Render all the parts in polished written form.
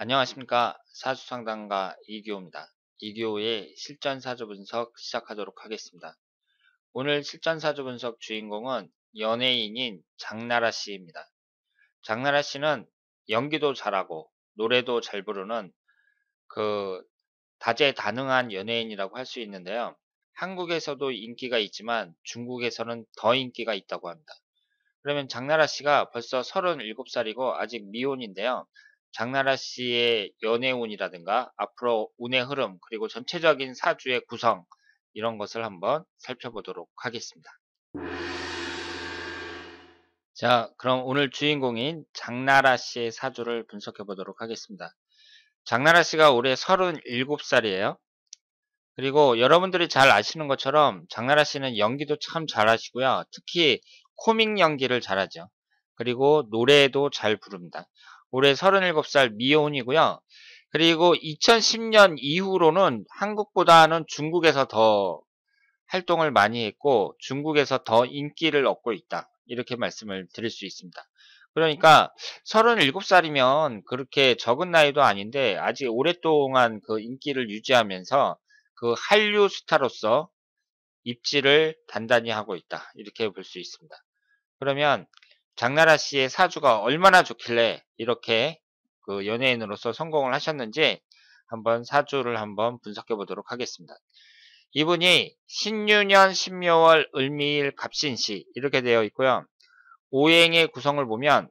안녕하십니까. 사주상담가 이규호입니다. 이규호의 실전사주 분석 시작하도록 하겠습니다. 오늘 실전사주 분석 주인공은 연예인인 장나라 씨입니다. 장나라 씨는 연기도 잘하고 노래도 잘 부르는 그 다재다능한 연예인이라고 할 수 있는데요. 한국에서도 인기가 있지만 중국에서는 더 인기가 있다고 합니다. 그러면 장나라 씨가 벌써 37살이고 아직 미혼인데요. 장나라 씨의 연애운이라든가 앞으로 운의 흐름 그리고 전체적인 사주의 구성 이런 것을 한번 살펴보도록 하겠습니다. 자, 그럼 오늘 주인공인 장나라 씨의 사주를 분석해 보도록 하겠습니다. 장나라 씨가 올해 37살이에요. 그리고 여러분들이 잘 아시는 것처럼 장나라 씨는 연기도 참 잘하시고요. 특히 코믹 연기를 잘하죠. 그리고 노래도 잘 부릅니다. 올해 37살 미혼이고요. 그리고 2010년 이후로는 한국보다는 중국에서 더 활동을 많이 했고 중국에서 더 인기를 얻고 있다. 이렇게 말씀을 드릴 수 있습니다. 그러니까 37살이면 그렇게 적은 나이도 아닌데 아직 오랫동안 그 인기를 유지하면서 그 한류 스타로서 입지를 단단히 하고 있다. 이렇게 볼 수 있습니다. 그러면 장나라 씨의 사주가 얼마나 좋길래 이렇게 그 연예인으로서 성공을 하셨는지 한번 사주를 한번 분석해 보도록 하겠습니다. 이분이 신유년 신묘월 을미일 갑신시 이렇게 되어 있고요. 오행의 구성을 보면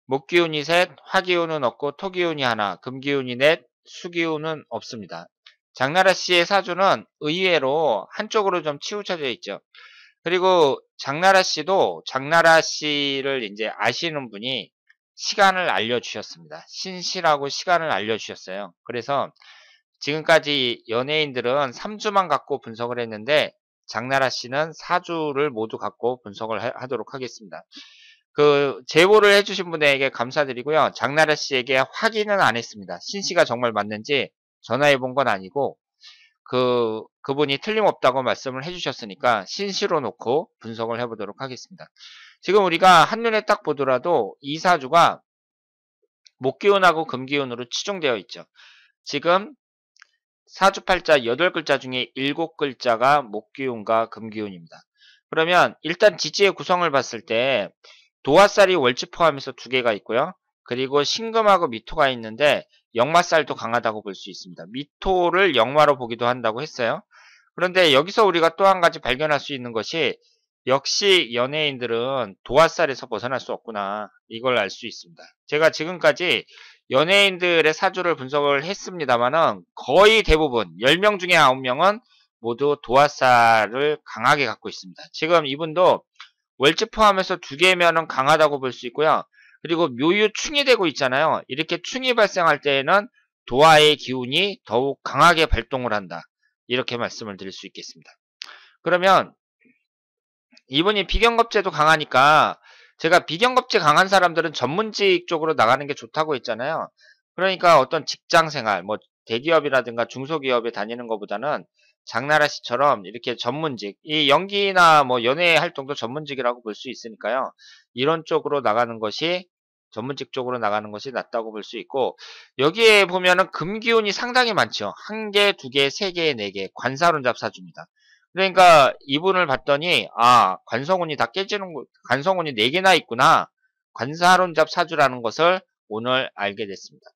목기운이 셋, 화기운은 없고 토기운이 하나, 금기운이 넷, 수기운은 없습니다. 장나라 씨의 사주는 의외로 한쪽으로 좀 치우쳐져 있죠. 그리고 장나라 씨도 장나라 씨를 이제 아시는 분이 시간을 알려주셨습니다. 신시라고 시간을 알려주셨어요. 그래서 지금까지 연예인들은 3주만 갖고 분석을 했는데 장나라 씨는 4주를 모두 갖고 분석을 하도록 하겠습니다. 그 제보를 해주신 분에게 감사드리고요. 장나라 씨에게 확인은 안 했습니다. 신씨가 정말 맞는지 전화해 본 건 아니고 그분이 틀림없다고 말씀을 해주셨으니까 신씨로 놓고 분석을 해보도록 하겠습니다. 지금 우리가 한눈에 딱 보더라도 이 사주가 목기운하고 금기운으로 치중되어 있죠. 지금 사주팔자 8글자 중에 7글자가 목기운과 금기운입니다. 그러면 일단 지지의 구성을 봤을 때 도화살이 월지 포함해서 2개가 있고요. 그리고 신금하고 미토가 있는데 역마살도 강하다고 볼 수 있습니다. 미토를 역마로 보기도 한다고 했어요. 그런데 여기서 우리가 또 한 가지 발견할 수 있는 것이 역시 연예인들은 도화살에서 벗어날 수 없구나. 이걸 알 수 있습니다. 제가 지금까지 연예인들의 사주를 분석을 했습니다만은 거의 대부분 10명 중에 9명은 모두 도화살을 강하게 갖고 있습니다. 지금 이분도 월지 포함해서 2개면은 강하다고 볼 수 있고요. 그리고 묘유충이 되고 있잖아요. 이렇게 충이 발생할 때에는 도화의 기운이 더욱 강하게 발동을 한다. 이렇게 말씀을 드릴 수 있겠습니다. 그러면 이분이 비경겁제도 강하니까 제가 비경겁제 강한 사람들은 전문직 쪽으로 나가는 게 좋다고 했잖아요. 그러니까 어떤 직장생활, 뭐 대기업이라든가 중소기업에 다니는 것보다는 장나라 씨처럼 이렇게 전문직, 이 연기나 뭐 연예 활동도 전문직이라고 볼 수 있으니까요. 이런 쪽으로 나가는 것이 전문직 쪽으로 나가는 것이 낫다고 볼 수 있고 여기에 보면은 금기운이 상당히 많죠. 1개, 2개, 3개, 4개 관사론잡 사주입니다. 그러니까 이분을 봤더니 관성운이 다 깨지는 관성운이 4개나 있구나. 관사론잡 사주라는 것을 오늘 알게 됐습니다.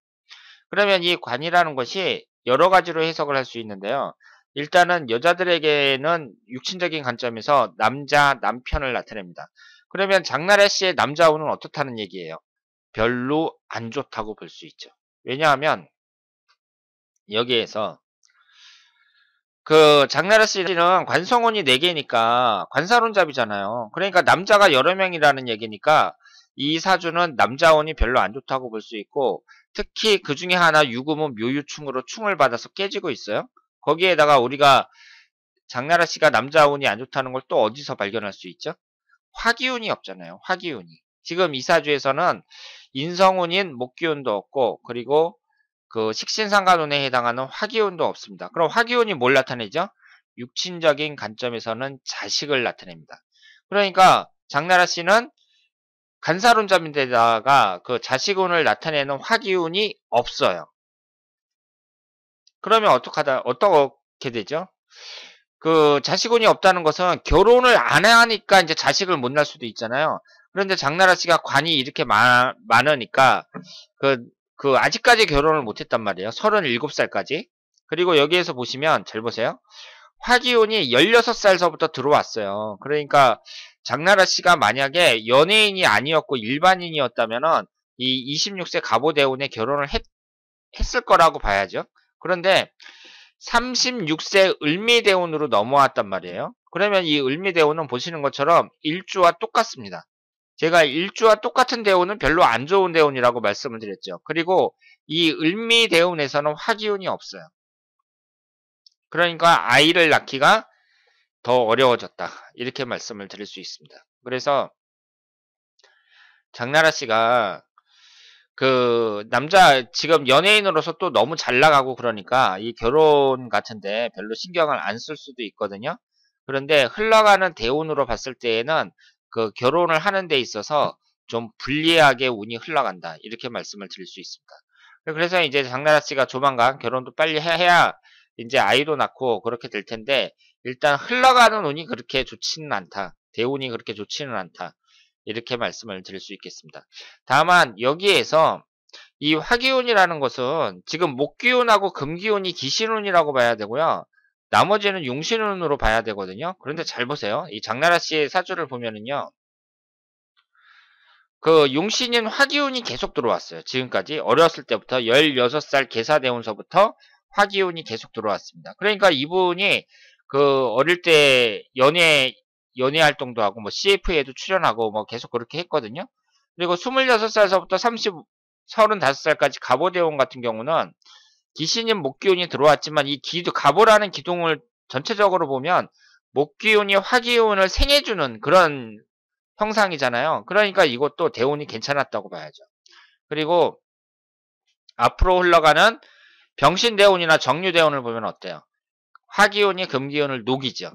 그러면 이 관이라는 것이 여러 가지로 해석을 할 수 있는데요. 일단은 여자들에게는 육친적인 관점에서 남자, 남편을 나타냅니다. 그러면 장나라 씨의 남자운은 어떻다는 얘기예요? 별로 안 좋다고 볼 수 있죠. 왜냐하면 여기에서 그 장나라 씨는 관성운이 4개니까 관사론잡이잖아요. 그러니까 남자가 여러 명이라는 얘기니까 이 사주는 남자운이 별로 안 좋다고 볼 수 있고 특히 그 중에 하나 유금은 묘유충으로 충을 받아서 깨지고 있어요. 거기에다가 우리가 장나라 씨가 남자운이 안 좋다는 걸 또 어디서 발견할 수 있죠? 화기운이 없잖아요. 화기운이. 지금 이 사주에서는 인성운인 목기운도 없고 그리고 그 식신상간운에 해당하는 화기운도 없습니다. 그럼 화기운이 뭘 나타내죠? 육친적인 관점에서는 자식을 나타냅니다. 그러니까 장나라 씨는 간사론자인데다가 그 자식운을 나타내는 화기운이 없어요. 그러면 어떻게 되죠? 그 자식운이 없다는 것은 결혼을 안 하니까 이제 자식을 못 낳을 수도 있잖아요. 그런데 장나라 씨가 관이 이렇게 많으니까 아직까지 결혼을 못 했단 말이에요. 37살까지. 그리고 여기에서 보시면 잘 보세요. 화기운이 16살서부터 들어왔어요. 그러니까 장나라 씨가 만약에 연예인이 아니었고 일반인이었다면은 이 26세 갑오대운에 결혼을 했을 거라고 봐야죠. 그런데 36세 을미대운으로 넘어왔단 말이에요. 그러면 이 을미대운은 보시는 것처럼 일주와 똑같습니다. 제가 일주와 똑같은 대운은 별로 안 좋은 대운이라고 말씀을 드렸죠. 그리고 이 을미대운에서는 화기운이 없어요. 그러니까 아이를 낳기가 더 어려워졌다. 이렇게 말씀을 드릴 수 있습니다. 그래서 장나라 씨가 그 남자 지금 연예인으로서 또 너무 잘 나가고 그러니까 이 결혼 같은데 별로 신경을 안 쓸 수도 있거든요. 그런데 흘러가는 대운으로 봤을 때에는 그 결혼을 하는 데 있어서 좀 불리하게 운이 흘러간다. 이렇게 말씀을 드릴 수 있습니다. 그래서 이제 장나라 씨가 조만간 결혼도 빨리 해야 이제 아이도 낳고 그렇게 될 텐데 일단 흘러가는 운이 그렇게 좋지는 않다. 대운이 그렇게 좋지는 않다. 이렇게 말씀을 드릴 수 있겠습니다. 다만 여기에서 이 화기운이라는 것은 지금 목기운하고 금기운이 기신운이라고 봐야 되고요. 나머지는 용신운으로 봐야 되거든요. 그런데 잘 보세요. 이 장나라 씨의 사주를 보면은요. 그 용신인 화기운이 계속 들어왔어요. 지금까지 어렸을 때부터 16살 계사대운서부터 화기운이 계속 들어왔습니다. 그러니까 이분이 그 어릴 때 연예 활동도 하고 뭐 CF에도 출연하고 뭐 계속 그렇게 했거든요. 그리고 26살서부터 35살까지 갑오대운 같은 경우는 기신인 목기운이 들어왔지만 이 갑오라는 기둥을 전체적으로 보면 목기운이 화기운을 생해주는 그런 형상이잖아요. 그러니까 이것도 대운이 괜찮았다고 봐야죠. 그리고 앞으로 흘러가는 병신대운이나 정유대운을 보면 어때요? 화기운이 금기운을 녹이죠.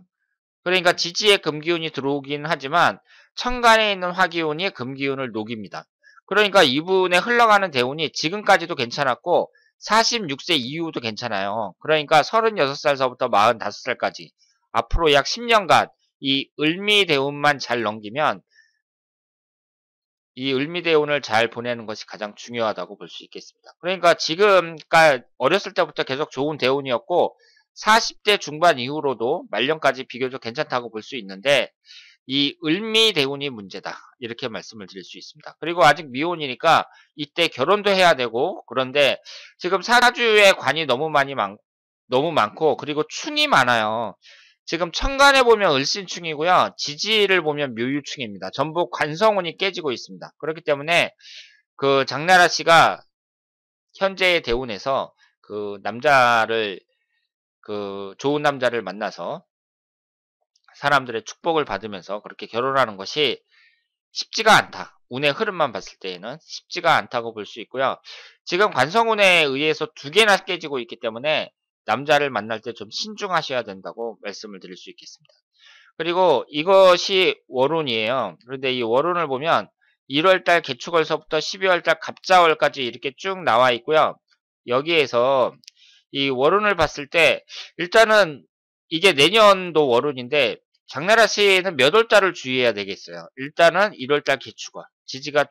그러니까 지지에 금기운이 들어오긴 하지만 천간에 있는 화기운이 금기운을 녹입니다. 그러니까 이분의 흘러가는 대운이 지금까지도 괜찮았고 46세 이후도 괜찮아요. 그러니까 36살서부터 45살까지 앞으로 약 10년간 이 을미대운만 잘 넘기면 이 을미대운을 잘 보내는 것이 가장 중요하다고 볼 수 있겠습니다. 그러니까 그러니까 어렸을 때부터 계속 좋은 대운이었고 40대 중반 이후로도 말년까지 비교적 괜찮다고 볼 수 있는데 이 을미대운이 문제다. 이렇게 말씀을 드릴 수 있습니다. 그리고 아직 미혼이니까 이때 결혼도 해야 되고 그런데 지금 사주에 관이 너무 많고 그리고 충이 많아요. 지금 천간에 보면 을신충이고요. 지지를 보면 묘유충입니다. 전부 관성운이 깨지고 있습니다. 그렇기 때문에 그 장나라 씨가 현재의 대운에서 좋은 남자를 만나서 사람들의 축복을 받으면서 그렇게 결혼하는 것이 쉽지가 않다. 운의 흐름만 봤을 때에는 쉽지가 않다고 볼 수 있고요. 지금 관성운에 의해서 두 개나 깨지고 있기 때문에 남자를 만날 때 좀 신중하셔야 된다고 말씀을 드릴 수 있겠습니다. 그리고 이것이 월운이에요. 그런데 이 월운을 보면 1월달 개축월서부터 12월달 갑자월까지 이렇게 쭉 나와 있고요. 여기에서 이 월운을 봤을 때 일단은 이게 내년도 월운인데 장나라 씨는 몇 월달을 주의해야 되겠어요. 일단은 1월달 개축월. 지지가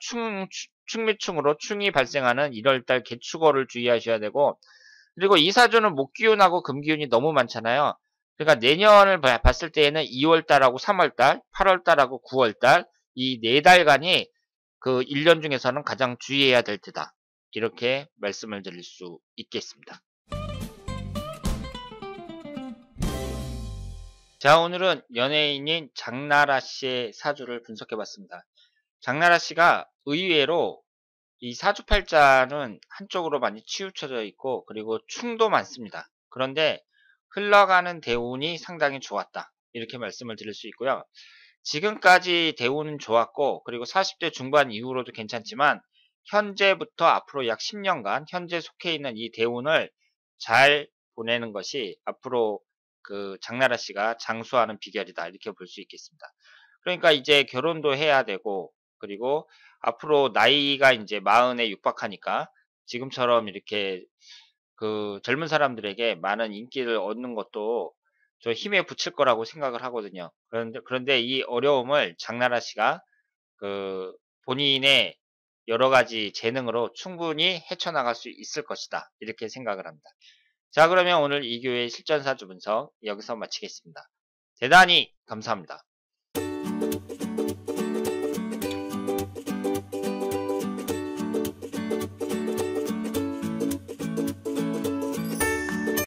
충미충으로 충이 발생하는 1월달 개축월을 주의하셔야 되고 그리고 이 사주는 목기운하고 금기운이 너무 많잖아요. 그러니까 내년을 봤을 때에는 2월달하고 3월달, 8월달하고 9월달 이 4달간이 그 1년 중에서는 가장 주의해야 될 때다. 이렇게 말씀을 드릴 수 있겠습니다. 자, 오늘은 연예인인 장나라 씨의 사주를 분석해 봤습니다. 장나라 씨가 의외로 이 사주팔자는 한쪽으로 많이 치우쳐져 있고 그리고 충도 많습니다. 그런데 흘러가는 대운이 상당히 좋았다. 이렇게 말씀을 드릴 수 있고요. 지금까지 대운은 좋았고 그리고 40대 중반 이후로도 괜찮지만 현재부터 앞으로 약 10년간 현재 속해 있는 이 대운을 잘 보내는 것이 앞으로 그 장나라 씨가 장수하는 비결이다. 이렇게 볼 수 있겠습니다. 그러니까 이제 결혼도 해야 되고 그리고 앞으로 나이가 이제 40에 육박하니까 지금처럼 이렇게 그 젊은 사람들에게 많은 인기를 얻는 것도 저 힘에 부칠 거라고 생각을 하거든요. 그런데 이 어려움을 장나라 씨가 그 본인의 여러 가지 재능으로 충분히 헤쳐나갈 수 있을 것이다. 이렇게 생각을 합니다. 자, 그러면 오늘 이교의 실전사주 분석 여기서 마치겠습니다. 대단히 감사합니다.